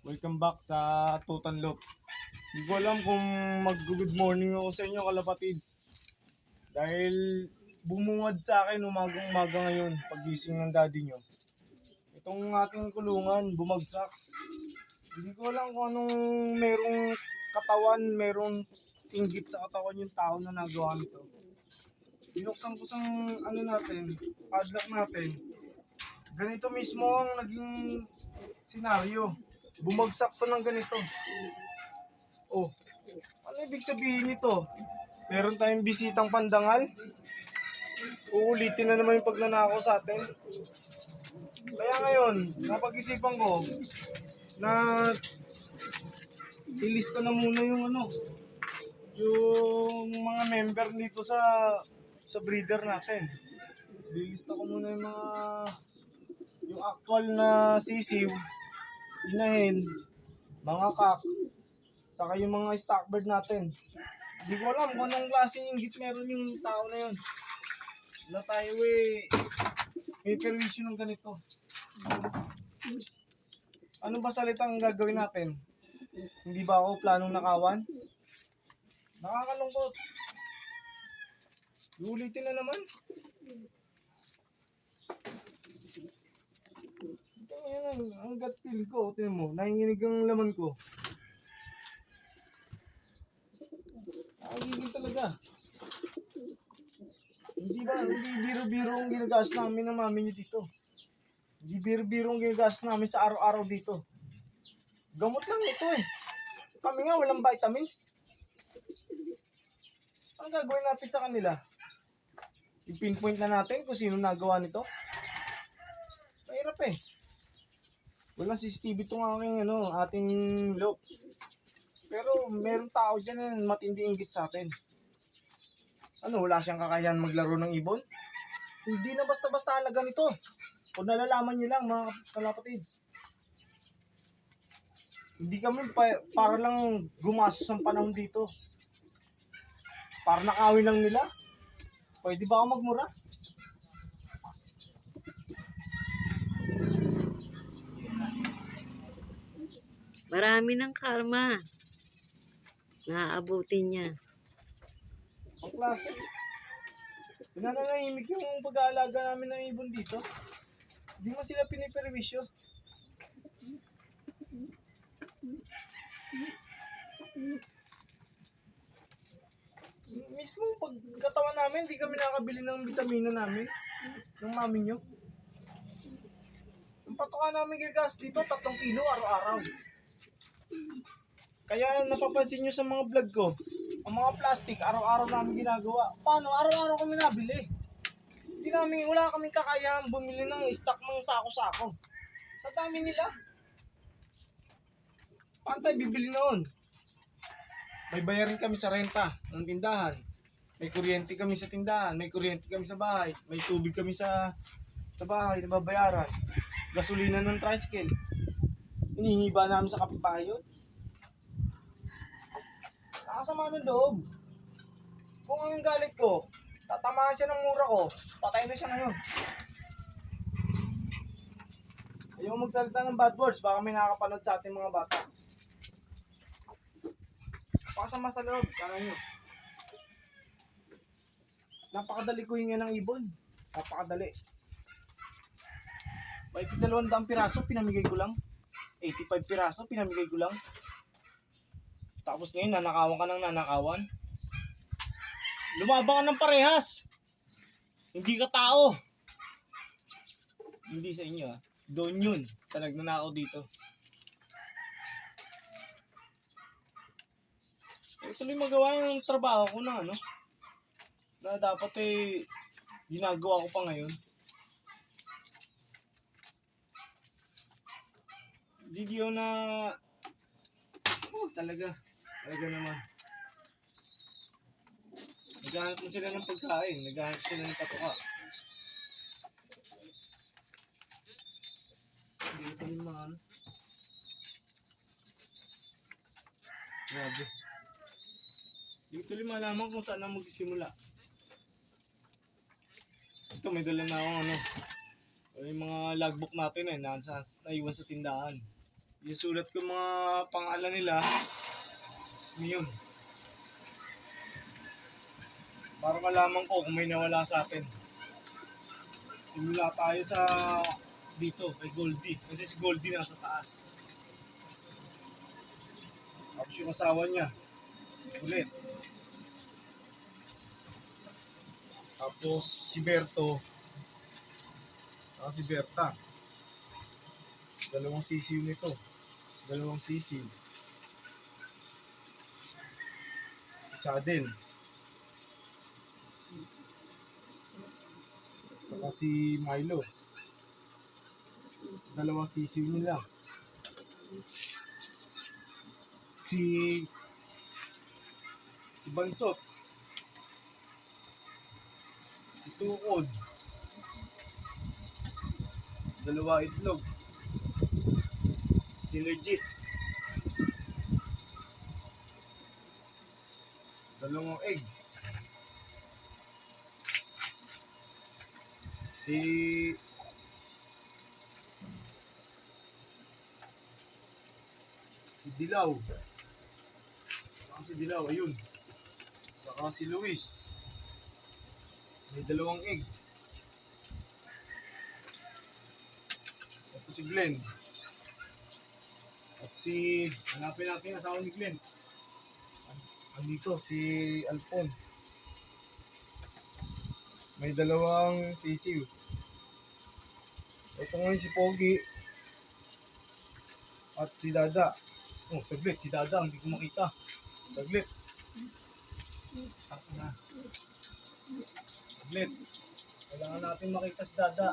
Welcome back sa Tutan Loop. Hindi ko alam kung mag-good morning ako sa inyo kalapatids. Dahil bumungad sa akin umagang-umaga ngayon pagising ng daddy nyo. Itong ating kulungan, bumagsak. Hindi ko alam kung anong merong katawan, merong inggit sa katawan yung tao na nagawa nito. Binuksan ko sang padlock natin. Ganito mismo ang naging senaryo. Bumagsak to ng ganito. Oh, ano ibig sabihin nito? Meron tayong bisitang pandangal? Uulitin na naman yung pagnanakaw sa atin. Kaya ngayon, napag-isipan ko na ilista na muna yung mga member dito sa breeder natin. Lilista ko muna yung actual na sisiw, inahin, mga kak, saka yung mga stock bird natin. Hindi ko alam kung anong klaseng inggit meron yung tao na yun. Wala tayo may permission ng ganito. Ano ba salitang gagawin natin? Hindi ba ako planong nakawan? Nakakalungkot. Ulitin na naman. Ayan, ang gut feel ko. Tingnan mo, nanginginig ang laman ko. Nakagigil talaga. Hindi biro-biro ang ginagas namin ng mami niyo dito. Hindi biro-biro ang ginagas namin sa araw-araw dito. Gamot lang ito eh. Kami nga walang vitamins. Ang gagawin natin sa kanila? I-pinpoint na natin kung sino nagawa nito. Mahirap eh. Walang CCTV itong ating loop. Pero meron tao dyan na matindi inggit sa atin. Wala siyang kakayahan maglaro ng ibon? Hindi na basta-basta halaga nito. Kung nalalaman nyo lang mga kalapatids. Hindi kami para lang gumastos ng panahon dito. Para nakawin lang nila. Pwede ba ako magmura? Marami ng karma. Naaabutin niya. Ang klase. Pinananahimik yung pag-aalaga namin ng ibon dito. Hindi mo sila piniperwisyo. Mismo pagkatawan namin, hindi kami nakabili ng vitamina namin. Ng mami nyo. Ang patoka namin gagas dito, 3 kilo araw-araw. Kaya napapansin nyo sa mga vlog ko, ang mga plastic, araw-araw namin ginagawa. Paano? Araw-araw kami nabili. Wala kaming kakayahang bumili ng stock ng sako-sako. Sa dami nila. Paano tayo bibili noon? May bayarin kami sa renta ng tindahan. May kuryente kami sa tindahan. May kuryente kami sa bahay. May tubig kami sa bahay na babayaran. Gasolina ng tricycle. Inihiba namin sa kapitbahay yun. Nakasama ng loob. Kung ang galit ko, tatamaan siya ng mura ko, patay na siya ngayon. Ayaw magsalita ng bad words, baka may nakakapanood sa ating mga bata. Pakasama sa loob, kaya nyo. Napakadali ko hinga ng ibon. Napakadali. May 200 piraso, pinamigay ko lang. 85 piraso, pinamigay ko lang. Tapos ngayon, nanakawan ka ng nanakawan. Lumabang ka ng parehas. Hindi ka tao. Hindi sa inyo Doon yun. Sa nagnanakaw dito. Tuloy magawa yung trabaho ko na na dapat ginagawa ko pa ngayon. Video na talaga naman. Naghahanap na sila ng pagkain, naghahanap sila ng patuka. Dito naman. Grabe. Dito rin malaman kung saan na magsisimula. Ito may dala na akong yung mga logbook natin naiwan sa tindahan. Yung sulat ko mga pangalan nila, yun. Para malaman ko kung may nawala sa atin. Simula tayo sa dito, kay Goldie. Kasi si Goldie nasa taas. Tapos yung asawa niya, si Kulit. Tapos si Berto, saka si Berta. Dalawang sisiw nito. Dalawang sisiw. Si Sadel. Saka si Milo. Dalawang sisiw nila. Si Bansot. Si Tukod. Dalawa itlog. Si Legit. Dalawang egg. Si Dilaw. Saka si Dilaw, ayun. Saka si Luis. May dalawang egg. Tapos si Glenn. At si, hanapin natin ang asawa ni Glenn. Andito, si Alpon. May dalawang sisiw. Ito ngayon si Pogi. At si Dada. Oh, saglit, si Dada, hindi ko makita. Saglit. Saglit. Kailangan natin makita si Dada.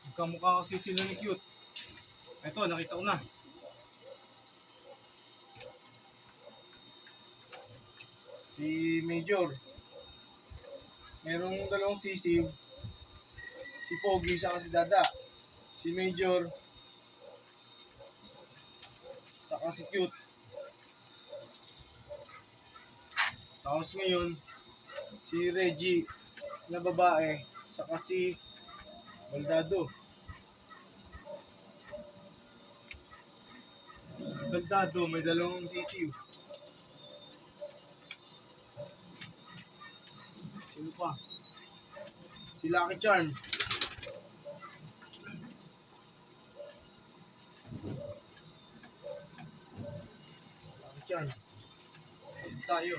Magkamukha kasi sila ni Cute. Ito, nakita ko na. Si Major. Merong dalawang sisiw. Si Pogi saka si Dada. Si Major. Saka si Cute. Tapos ngayon, si Reggie na babae. Saka si Baldado. Baldado, may dalawang sisiw. Sino pa? Si Lucky Charm. Lucky Charm. Isip tayo.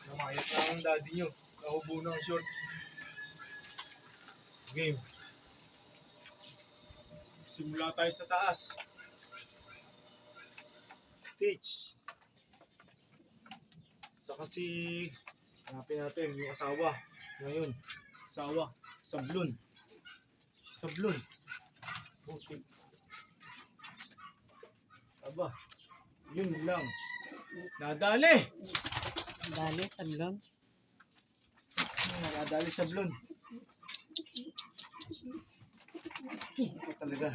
Namayat na ang daddy nyo. Nahubo ng short. Game. Simula tayo sa taas. Stage. Saka si, hanapin natin yung asawa. Ngayon, asawa. Sablon. Sablon. Okay. Aba. Yun lang. Nadali! Dali, sablon. Nadali sablon. Ito talaga.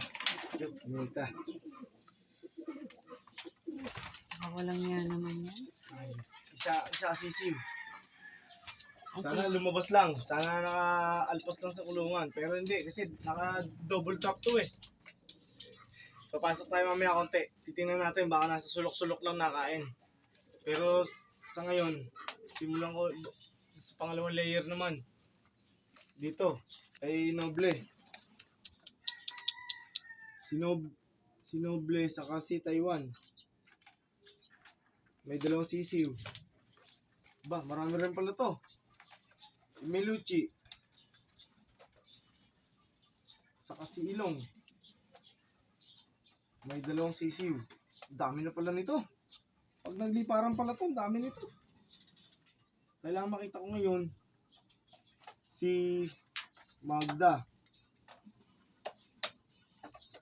Ito. Walang yan naman yan. Isa sisiw. Ang Sana sis- lumabas lang. Sana naka-alpas lang sa kulungan. Pero hindi kasi naka-double top to eh. Papasok tayo mamaya konti. Titingnan natin baka nasa sulok-sulok lang nakain. Pero sa ngayon, simulan ko sa pangalawang layer naman. Dito, ay Noble. Si Noble saka si Taiwan. May dalawang sisiw. Ba, marami rin pala to. Si Melucci. Saka si Ilong. May dalawang sisiw. Dami na pala nito. Pag nagliparan pala to, dami nito. Kailangan makita ko ngayon si Magda.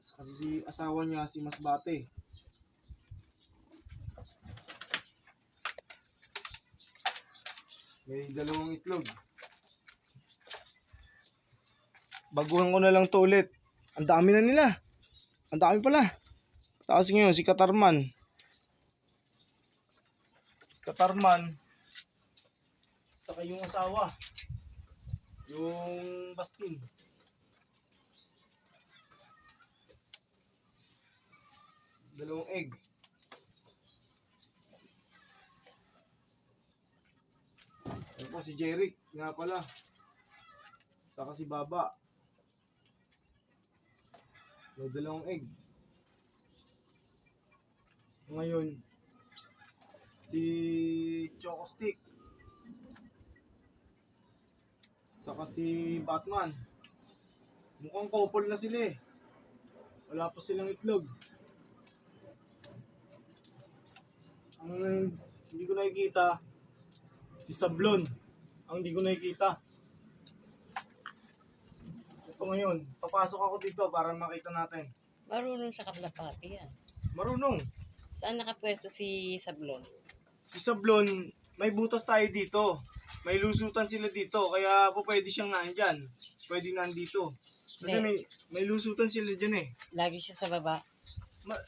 Saka si asawa niya, si Masbate. May dalawang itlog. Baguhan ko na lang to ulit. Ang dami na nila. Ang dami pala. Tapos ngayon, si Katarman. Katarman. Saka yung asawa. Yung bastin. Dalawang egg. Ito po si Jeric, nga pala. Saka si Baba. May dalawang egg. Ngayon, si Choco Stick. Saka si Batman. Mukhang couple na sila eh. Wala pa silang itlog. Ang hindi ko nakikita, si Sablon. Ang hindi ko nakikita. Ito ngayon, papasok ako dito para makita natin. Marunong sa kaplapati yan. Marunong. Saan nakapwesto si Sablon? Si Sablon, may butas tayo dito. May lusutan sila dito, kaya po pwede siyang nandyan. Pwede nandito. Kasi may lusutan sila dyan eh. Lagi siya sa baba.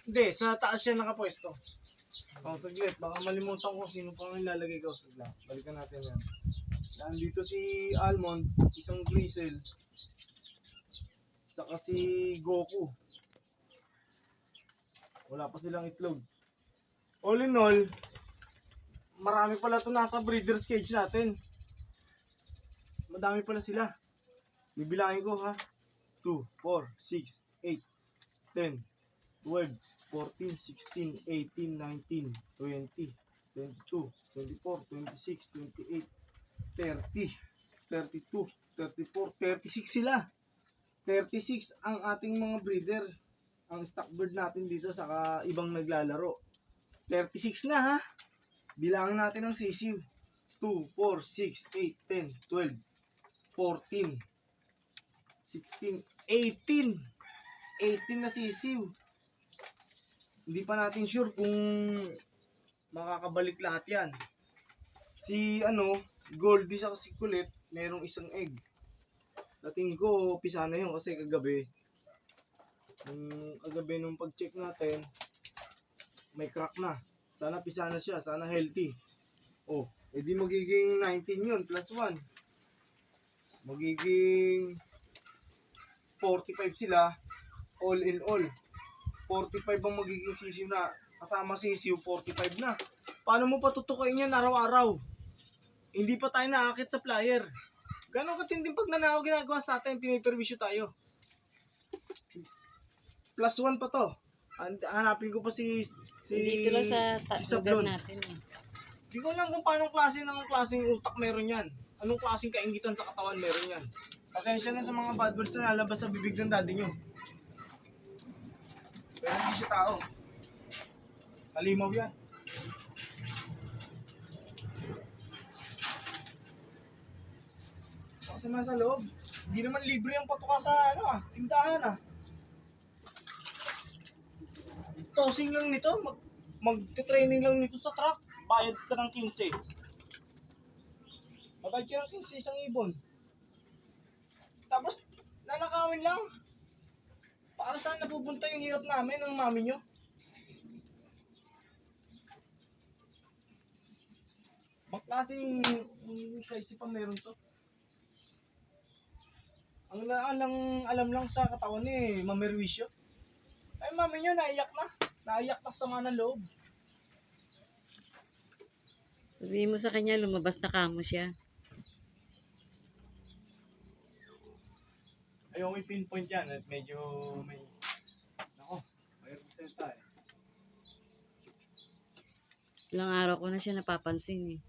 Hindi, sa taas siya nakapwesto. Oh, saglit, baka malimutan ko sino pang ilalagay ko. Saglit, balikan natin yan. Nandito si Almond, isang Grizzle. Saka si Goku. Wala pa silang itlog. All in all, marami pala ito nasa breeder's cage natin. Madami pala sila. Bibilangin ko ha. 2, 4, 6, 8, 10, 12, 14, 16, 18, 19, 20, 22, 24, 26, 28, 30, 32, 34, 36 sila. 36 ang ating mga breeder. Ang stock bird natin dito saka ibang naglalaro. 36 na ha. Bilangin natin ang sisiw. 2, 4, 6, 8, 10, 12, 14, 16, 18. 18 na sisiw. Hindi pa natin sure kung makakabalik lahat yan. Si Goldie sa si Kulit, merong isang egg. Dating ko, pisa na yun kasi kagabi. Kagabi nung pag-check natin, may crack na. Sana pisa na siya, sana healthy. Oh, edi magiging 19 yun, plus 1. Magiging 45 sila, all in all. 45 ang magiging sisiw na. Kasama sisiw, 45 na. Paano mo patutukain yan araw-araw? Hindi pa tayo naakit sa flyer. Gano'ng katinding pag nanakaw ginagawa sa atin, piniperwisyo tayo. Plus 1 pa to. Hanapin ko pa si Dito lang sa si lugar Sablon. natin. Hindi ko alam kung paano klaseng utak meron yan. Anong klaseng kaingitan sa katawan meron yan. Pasensya na sa mga bad words na lalabas sa bibig ng daddy nyo. Pero hindi siya tao. Malimaw yan. Kasi nasa loob. Hindi naman libre ang patuka sa tindahan. Tossing lang nito. Mag-training lang nito sa truck. Bayad ka ng 15. Mabayad ka ng 15 isang ibon. Tapos, nanakawin lang. Para saan napupunta yung hirap namin ng mami nyo? Magklaseng kaisipan meron to. Ang alam lang sa katawan mamerwisyo. Ay, mami nyo, naiyak na. Naiyak na sa mga loob. Sabihin mo sa kanya, lumabas na kamo siya. Ayoko i-pinpoint yan at medyo may... Nako, may resenta eh. Ilang araw ko na siya napapansin eh.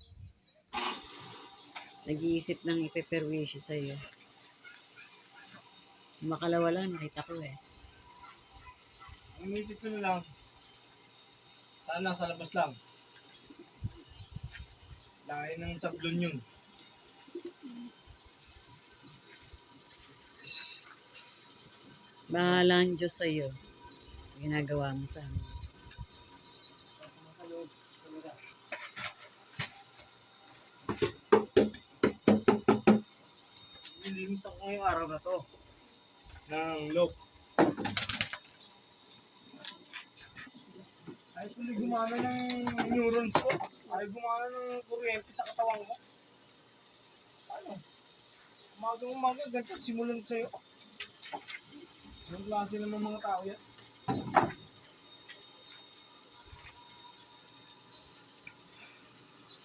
Nag-iisip ng ipeperwisyo sa'yo. Makalawa lang, nakita ko eh. Ang inisip ko na lang, sana sa labas lang. Lain ng Sablon yun. Bahala ang Diyos sa'yo. Ginagawa mo sa amin. Nilinis ako ngayong araw na to. Ng lock. Ay, tuloy gumana ng neurons ko. Ay, gumana ng kuryente sa katawan ko. Ano? Umaga, ganito, simulan ko sa'yo. Anong klase naman mga tao yan?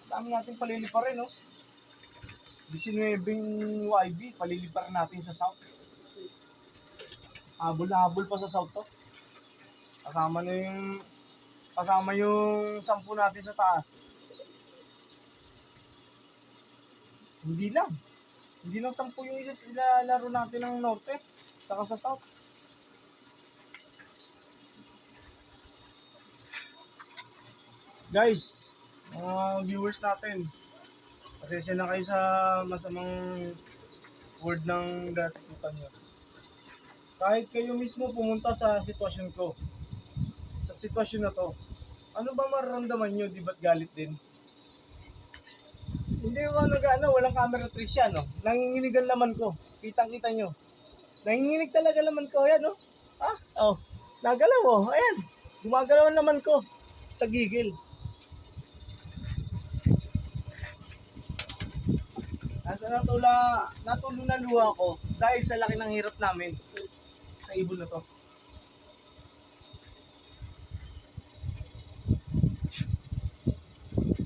Ang dami natin paliliparin, no? 19 YB, paliliparin natin sa South. Habol na habol pa sa South to. Kasama yung 10 natin sa taas. Hindi lang. Hindi lang 10 yung ilalaro natin ng Norte, saka sa South. Guys, mga viewers natin, pasensya na kayo sa masamang word ng datiputan nyo. Kahit kayo mismo pumunta sa sitwasyon ko, sa sitwasyon na to, ano ba mararamdaman nyo? Di ba't galit din? Hindi ko walang camera trick siya, no? Nanginginig ang laman ko. Kitang-kita nyo. Nanginginig talaga laman ko, ayan, no? Ha? Oh, nagalaw, oh. Ayan. Gumagalaw ang laman ko sa gigil. Natulo na luha ko dahil sa laki ng hirap namin sa ibon na to.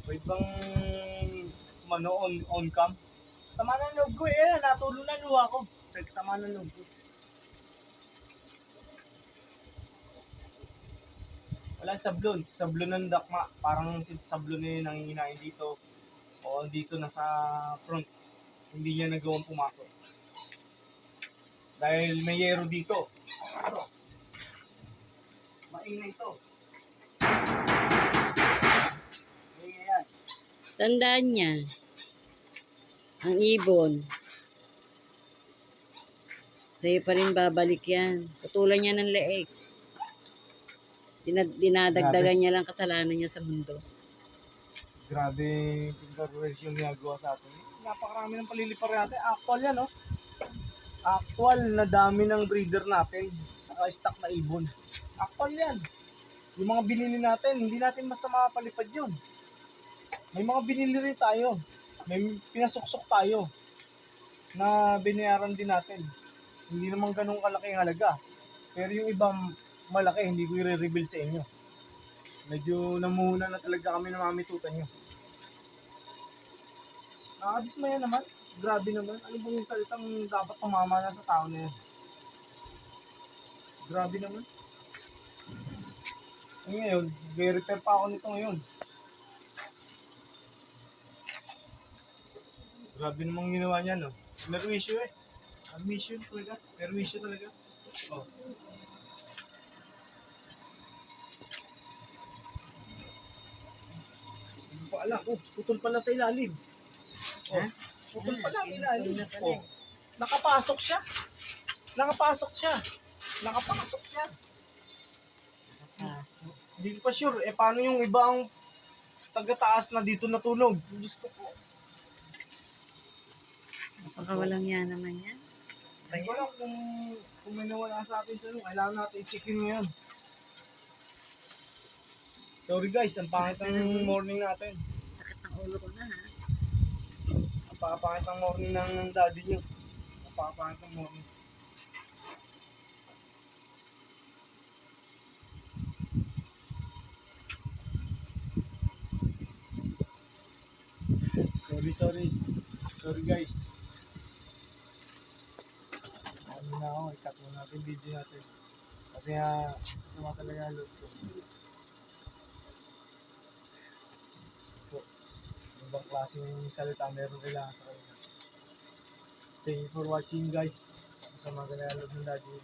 Wait bang on cam? Sama ng loob ko eh, natulo na luha ko. Sama ng loob ko. Wala sablon ng dakma. Parang si sablon na yung nanginginain dito. O dito na sa front. Hindi niya nagawang pumasok. Dahil may yero dito. Maingay ito. Maingay yan. Tandaan niya, ang ibon, sa'yo pa rin babalik yan. Tutulan niya ng leeg. Dinadagdagan niya lang kasalanan niya sa mundo. Grabe yung ginagawa sa atin. Napakarami ng palilipar natin. Actual yan, no? Actual na dami ng breeder natin sa stock na ibon. Actual yan. Yung mga binili natin, hindi natin basta makapalipad yun. May mga binili rin tayo. May pinasuksok tayo na binayaran din natin. Hindi naman ganun kalaki ang halaga. Pero yung ibang malaki, hindi ko i-reveal sa inyo. Medyo namuhunan na talaga kami ng mamitutan nyo. Nakadismaya naman. Grabe naman. Ano bang yung salitang dapat tumama na sa tao na yan? Grabe naman. Ngayon, i-repair pa ako nito ngayon. Grabe namang ginawa niya, no? Merwisyo eh. Admission talaga. Merwisyo talaga. Oh. Hindi pa alam. Oh, putol pala sa ilalim. Oh, putol pala sa ilalim. Oh. Nakapasok siya. Nakapasok siya. Nakapasok siya. Hindi ko pa sure. Eh, paano yung ibang taga-taas na dito natulog? Diyos ko po. Baka walang yan naman yan. Hindi ko alam kung may nawala sa atin sa kailangan natin i-check-in ngayon. Sorry guys, ang pangit ng morning natin. Sakit ng ulo ko na ha. Ang pangit ng morning ng daddy nyo. Ang pangit ng morning. Sorry guys. Ano na ako, i-cut mo natin video natin. Kasi sama talaga load ko. So, ibang klaseng salita meron kailangan sa kanila. Thank you for watching guys. Sa mga load ng daddy.